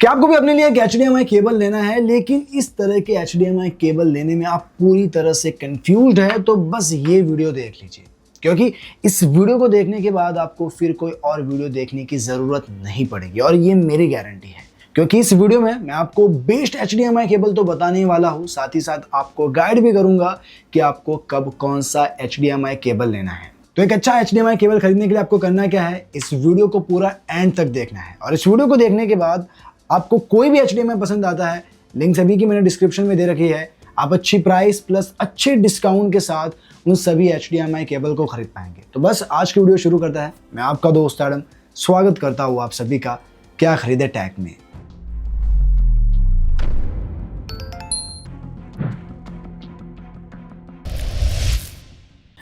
क्या आपको भी अपने लिए एक HDMI केबल लेना है, लेकिन इस तरह के HDMI केबल लेने में आप पूरी तरह से कंफ्यूज्ड है, तो बस ये वीडियो देख लीजिए, क्योंकि इस वीडियो को देखने के बाद आपको फिर कोई और वीडियो देखने की ज़रूरत नहीं पड़ेगी। और ये मेरी गारंटी है, क्योंकि इस वीडियो में मैं आपको बेस्ट HDMI केबल तो बताने वाला हूँ, साथ ही साथ आपको गाइड भी करूँगा कि आपको कब कौन सा HDMI केबल लेना है। तो एक अच्छा HDMI केबल खरीदने के लिए आपको करना क्या है, इस वीडियो को पूरा एंड तक देखना है। और इस वीडियो को देखने के बाद आपको कोई भी HDMI पसंद आता है, लिंक सभी की मैंने डिस्क्रिप्शन में दे रखी है। आप अच्छी प्राइस प्लस अच्छे डिस्काउंट के साथ उन सभी HDMI केबल को खरीद पाएंगे। तो बस आज की वीडियो शुरू करता है। मैं आपका दोस्त एडम स्वागत करता हूँ आप सभी का क्या खरीदे टैग में।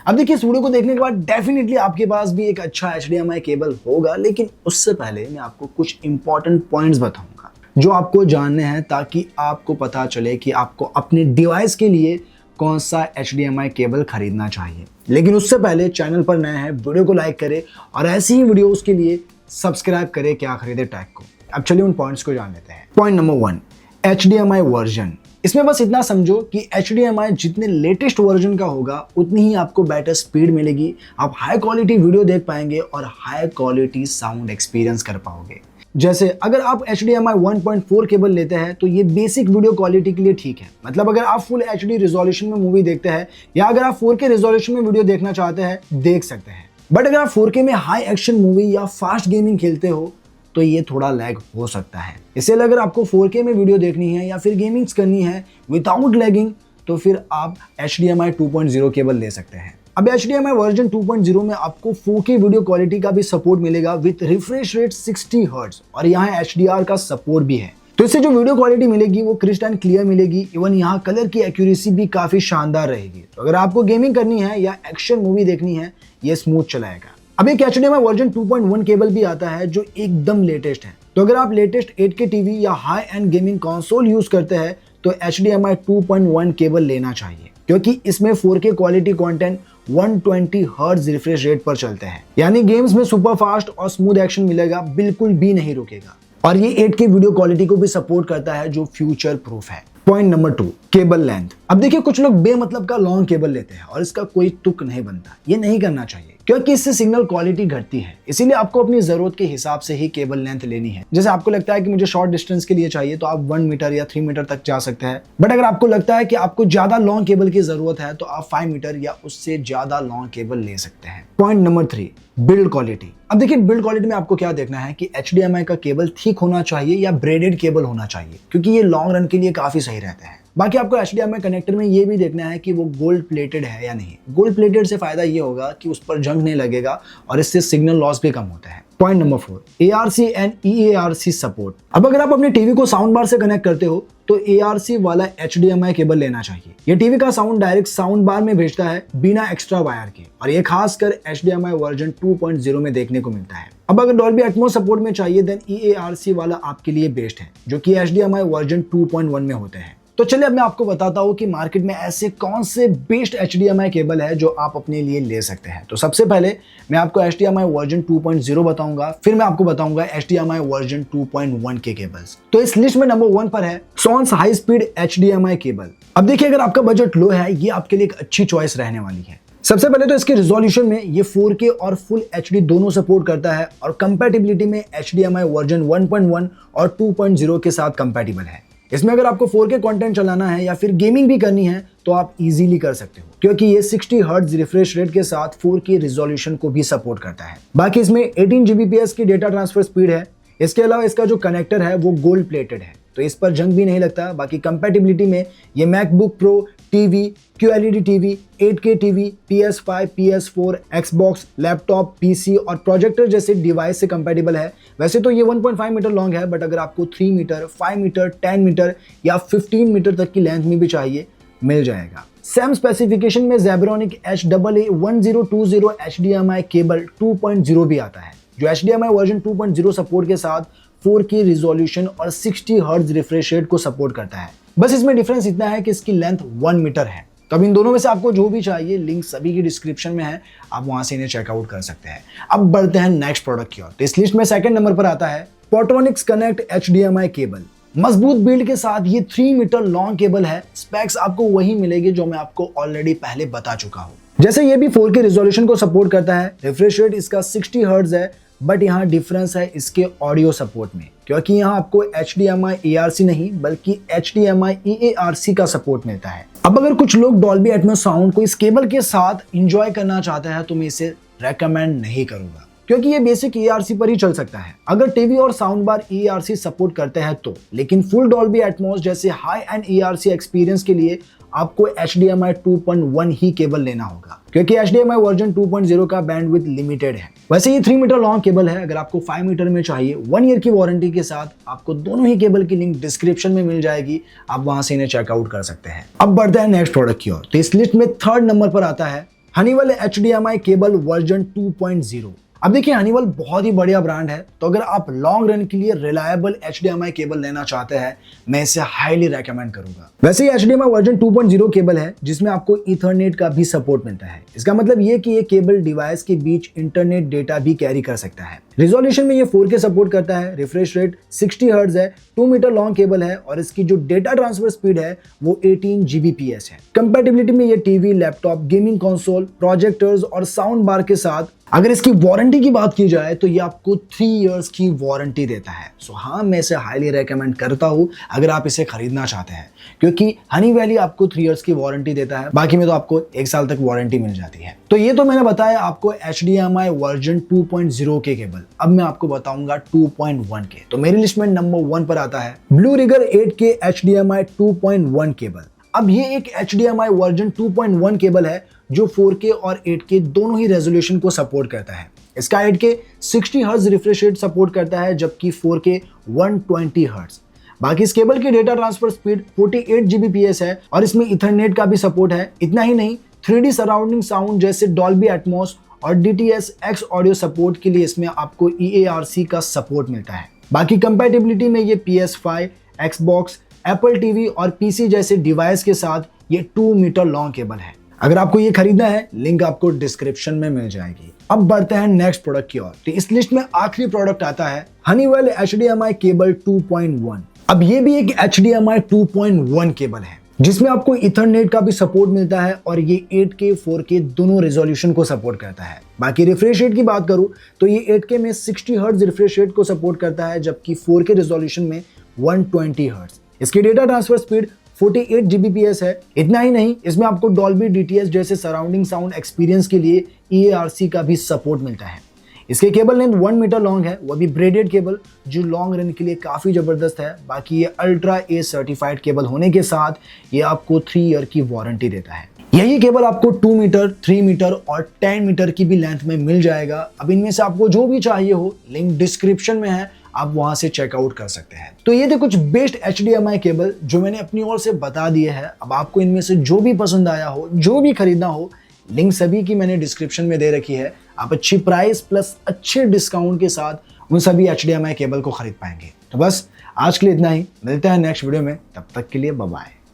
अब देखिए, इस वीडियो को देखने के बाद डेफिनेटली आपके पास भी एक अच्छा HDMI केबल होगा, लेकिन उससे पहले मैं आपको कुछ इंपॉर्टेंट पॉइंट्स बताऊंगा जो आपको जानने हैं, ताकि आपको पता चले कि आपको अपने डिवाइस के लिए कौन सा HDMI केबल खरीदना चाहिए। लेकिन उससे पहले चैनल पर नए हैं, वीडियो को लाइक करें और ऐसी ही वीडियोस के लिए सब्सक्राइब करें क्या खरीदे टैग को। अब चलिए उन पॉइंट्स को जान लेते हैं। Point number 1, HDMI version. इसमें बस इतना समझो कि HDMI जितने लेटेस्ट वर्जन का होगा उतनी ही आपको बेटर स्पीड मिलेगी, आप हाई क्वालिटी वीडियो देख पाएंगे और हाई क्वालिटी साउंड एक्सपीरियंस कर पाओगे। जैसे अगर आप HDMI 1.4 केबल लेते हैं तो ये बेसिक वीडियो क्वालिटी के लिए ठीक है, मतलब अगर आप फुल HD रिजोल्यूशन में मूवी देखते हैं या अगर आप 4K रिजोल्यूशन में वीडियो देखना चाहते हैं देख सकते हैं। बट अगर आप 4K में हाई एक्शन मूवी या फास्ट गेमिंग खेलते हो तो ये थोड़ा लैग हो सकता है। इसलिए अगर आपको 4K में वीडियो देखनी है या फिर गेमिंग्स करनी है विदाउट लैगिंग, तो फिर आप HDMI 2.0 केबल ले सकते हैं। अब HDMI वर्जन 2.0 में आपको 4K वीडियो क्वालिटी का भी सपोर्ट मिलेगा विद रिफ्रेश रेट 60 हर्ट्ज और यहाँ HDR का सपोर्ट भी है। तो इससे जो वीडियो क्वालिटी मिलेगी वो क्रिस्टल एंड क्लियर मिलेगी। इवन यहाँ कलर की एक्यूरेसी भी काफी शानदार रहेगी। तो अगर आपको गेमिंग करनी है या एक्शन मूवी देखनी है, ये स्मूथ चलाएगा। अब एक HDMI वर्जन 2.1 केबल भी आता है जो एकदम लेटेस्ट है। तो अगर आप लेटेस्ट 8K टीवी या high and gaming console use करते हैं तो HDMI 2.1 केबल लेना चाहिए, क्योंकि इसमें 4K quality content 120 hertz refresh rate पर चलते हैं, यानी गेम्स में सुपर फास्ट और स्मूथ एक्शन मिलेगा, बिल्कुल भी नहीं रुकेगा। और ये 8K वीडियो क्वालिटी को भी सपोर्ट करता है जो फ्यूचर प्रूफ है। Point number 2, cable length. अब देखिए, कुछ लोग बेमतलब का लॉन्ग केबल लेते हैं और इसका कोई तुक नहीं बनता। ये नहीं करना चाहिए, क्योंकि इससे सिग्नल क्वालिटी घटती है। इसीलिए आपको अपनी जरूरत के हिसाब से ही केबल लेंथ लेनी है। जैसे आपको लगता है कि मुझे शॉर्ट डिस्टेंस के लिए चाहिए तो आप 1 मीटर या 3 मीटर तक जा सकते हैं। बट अगर आपको लगता है कि आपको ज्यादा लॉन्ग केबल की जरूरत है तो आप 5 मीटर या उससे ज्यादा लॉन्ग केबल ले सकते हैं। Point number 3, build quality. अब देखिए, बिल्ड क्वालिटी में आपको क्या देखना है कि HDMI का केबल थिक होना चाहिए या ब्रेडेड केबल होना चाहिए, क्योंकि ये लॉन्ग रन के लिए काफी सही रहता है। बाकी आपको HDMI कनेक्टर में ये भी देखना है कि वो गोल्ड प्लेटेड है या नहीं। गोल्ड प्लेटेड से फायदा ये होगा कि उस पर जंग नहीं लगेगा और इससे सिग्नल लॉस भी कम होता है। Point number 4, ARC and EARC support. अब अगर आप अपने टीवी को साउंड बार से कनेक्ट करते हो तो ARC वाला HDMI केबल लेना चाहिए। ये टीवी का साउंड डायरेक्ट साउंड बार में भेजता है बिना एक्स्ट्रा वायर के, और ये खासकर HDMI वर्जन 2.0 में देखने को मिलता है। अब अगर डॉल्बी एटमॉस सपोर्ट में चाहिए देन EARC वाला आपके लिए बेस्ट है, जो कि HDMI वर्जन 2.1 में होते हैं। तो चलिए अब मैं आपको बताता हूँ कि मार्केट में ऐसे कौन से बेस्ट HDMI केबल है जो आप अपने लिए ले सकते हैं। तो सबसे पहले मैं आपको HDMI वर्जन 2.0 बताऊंगा, फिर मैं आपको बताऊंगा HDMI वर्जन 2.1 के केबल्स। तो इस लिस्ट में नंबर 1 पर है सोन्स हाई स्पीड HDMI केबल। अब देखिए, अगर आपका बजट लो है, ये आपके लिए एक अच्छी चॉइस रहने वाली है। सबसे पहले तो इसके रिजोल्यूशन में ये 4K और फुल HD दोनों सपोर्ट करता है, और कंपैटिबिलिटी में HDMI वर्जन 1.1 और 2.0 के साथ कंपैटिबल है। इसमें अगर आपको 4K कंटेंट चलाना है या फिर गेमिंग भी करनी है तो आप इजीली कर सकते हो, क्योंकि ये 60 हर्ट्ज रिफ्रेश रेट के साथ 4K रिजोल्यूशन को भी सपोर्ट करता है। बाकी इसमें 18 Gbps की डेटा ट्रांसफर स्पीड है। इसके अलावा इसका जो कनेक्टर है वो गोल्ड प्लेटेड है, तो इस पर जंग भी नहीं लगता। बाकी कंपैटिबिलिटी में ये MacBook pro TV, QLED TV, 8K TV, PS5, PS4, Xbox, laptop, PC और प्रोजेक्टर जैसे डिवाइस से कंपैटिबल है। वैसे तो ये 1.5 मीटर लॉन्ग है, बट अगर आपको 3 मीटर, 5 मीटर, 10 मीटर या 15 मीटर तक की लेंथ में भी चाहिए, मिल जाएगा। सेम स्पेसिफिकेशन में Zebronic HAA1020 HDMI केबल 2.0 भी आता है, जो HDMI वर्जन 2.0 सपोर्ट के साथ 4K रिजोल्यूशन और 60 हर्ट्ज रिफ्रेश रेट को सपोर्ट करता है। बस इसमें डिफरेंस इतना है कि इसकी लेंथ 1 मीटर है। तो अब इन दोनों में से आपको जो भी चाहिए, लिंक सभी की डिस्क्रिप्शन में है, आप वहां से इन्हें चेकआउट कर सकते हैं। अब बढ़ते हैं नेक्स्ट प्रोडक्ट की ओर। तो इस लिस्ट में सेकंड नंबर पर आता है फोटोनिक्स कनेक्ट HDMI केबल, मजबूत बिल्ड के साथ ये 3 मीटर लॉन्ग केबल है। स्पेक्स आपको वही मिलेगी जो मैं आपको ऑलरेडी पहले बता चुका हूँ। जैसे ये भी 4K रिजोल्यूशन को सपोर्ट करता है। रिफ्रेश रेट इसका 60 हर्ट्ज है, बट यहाँ डिफरेंस है इसके ऑडियो सपोर्ट में, क्योंकि यहाँ आपको HDMI ARC नहीं बल्कि HDMI EARC का सपोर्ट मिलता है। अब अगर कुछ लोग डॉल्बी एटमॉस साउंड को इस केबल के साथ एंजॉय करना चाहते हैं तो मैं इसे रेकमेंड नहीं करूंगा, क्योंकि ये बेसिक EARC पर ही चल सकता है। अगर टीवी और साउंड बार EARC सपोर्ट करते हैं तो, लेकिन फुल डॉल्बी एटमॉस जैसे हाई एंड EARC एक्सपीरियंस के लिए आपको HDMI 2.1 ही केबल लेना होगा, क्योंकि HDMI वर्जन 2.0 का बैंडविड्थ लिमिटेड है। वैसे ये 3 मीटर लॉन्ग केबल है। अगर आपको 5 मीटर में चाहिए 1 ईयर की वारंटी के साथ, आपको दोनों ही केबल की लिंक डिस्क्रिप्शन में मिल जाएगी, आप वहां से इन्हें चेकआउट कर सकते हैं। अब बढ़ते हैं नेक्स्ट प्रोडक्ट की ओर। तो इस लिस्ट में 3rd नंबर पर आता है हनीवेल HDMI केबल वर्जन 2.0। अब देखिए, हनीवेल बहुत ही बढ़िया ब्रांड है, तो अगर आप लॉन्ग रन के लिए रिलायबल HDMI केबल लेना चाहते हैं, मैं इसे हाईली रेकमेंड करूंगा। वैसे ये HDMI वर्जन 2.0 केबल है जिसमें आपको ईथरनेट का भी सपोर्ट मिलता है। इसका मतलब ये कि ये केबल डिवाइस के बीच इंटरनेट डेटा भी कैरी कर सकता है। रिजोल्यूशन में ये 4K सपोर्ट करता है। रिफ्रेश रेट 60 हर्ट्ज है। 2 मीटर लॉन्ग केबल है और इसकी जो डेटा ट्रांसफर स्पीड है वो 18 Gbps है। कंपैटिबिलिटी में ये TV, laptop, gaming console, projectors और साउंड बार के साथ। अगर इसकी वारंटी की बात की जाए तो ये आपको 3 इयर्स की वारंटी देता है। सो हाँ, मैं इसे हाईली रेकमेंड करता हूँ अगर आप इसे खरीदना चाहते हैं, क्योंकि हनीवेल आपको 3 इयर्स की वारंटी देता है, बाकी में तो आपको 1 साल तक वारंटी मिल जाती है। तो ये तो मैंने बताया आपको HDMI वर्जन 2.0 के केबल। अब मैं आपको बताऊंगा 2.1 के। तो मेरी लिस्ट में नंबर 1 पर आता है blue rigour 8K HDMI 2.1 cable. अब ये एक HDMI वर्जन 2.1 केबल है जो 4K और 8K दोनों ही रेजोल्यूशन को सपोर्ट करता है। इसका 8K 60 hertz refresh rate support करता है, जबकि 4K 120 हर्ट्ज। बाकी इस केबल की डेटा ट्रांसफर स्पीड 48 Gbps है और इसमें इथरनेट का भी सपोर्ट है। इतना ही नहीं, 3D सराउंडिंग साउंड जैसे डॉल्बी एटमॉस और DTS-X ऑडियो सपोर्ट के लिए इसमें आपको EARC का सपोर्ट मिलता है। बाकी कंपैटिबिलिटी में ये PS5, Xbox, Apple TV और PC जैसे डिवाइस के साथ ये 2 मीटर लॉन्ग केबल है। अगर आपको ये खरीदना है, लिंक आपको डिस्क्रिप्शन में मिल जाएगी। अब बढ़ते हैं नेक्स्ट प्रोडक्ट की ओर। तो इस लिस्ट में आखिरी प्रोडक्ट आता है हनीवेल HDMI केबल 2.1। अब ये भी एक HDMI 2.1 केबल है जिसमें आपको इथरनेट का भी सपोर्ट मिलता है और ये 8K 4K दोनों रेजोल्यूशन को सपोर्ट करता है। बाकी रिफ्रेश रेट की बात करूं तो ये 8K में 60 हर्ट्ज रिफ्रेश रेट को सपोर्ट करता है, जबकि 4K रेजोल्यूशन में 120 हर्ट्ज। इसकी डेटा ट्रांसफर स्पीड 48 Gbps है। इतना ही नहीं, इसमें आपको डॉल्बी DTS जैसे सराउंडिंग साउंड एक्सपीरियंस के लिए EARC का भी सपोर्ट मिलता है। इसके केबल लेंथ 1 मीटर लॉन्ग है, वो भी ब्रेडेड केबल, जो लॉन्ग रन के लिए काफी जबरदस्त है। बाकी ये अल्ट्रा ए सर्टिफाइड केबल होने के साथ ये आपको 3 ईयर की वारंटी देता है। यही केबल आपको 2 मीटर, 3 मीटर और 10 मीटर की भी लेंथ में मिल जाएगा। अब इनमें से आपको जो भी चाहिए हो, लिंक डिस्क्रिप्शन में है, आप वहां से चेकआउट कर सकते हैं। तो ये थे कुछ बेस्ट HDMI केबल जो मैंने अपनी ओर से बता दिए हैं। अब आपको इनमें से जो भी पसंद आया हो, जो भी खरीदना हो, लिंक सभी की मैंने डिस्क्रिप्शन में दे रखी है। आप अच्छी प्राइस प्लस अच्छे डिस्काउंट के साथ उन सभी HDMI केबल को खरीद पाएंगे। तो बस आज के लिए इतना ही, मिलते हैं नेक्स्ट वीडियो में, तब तक के लिए बाय बाय।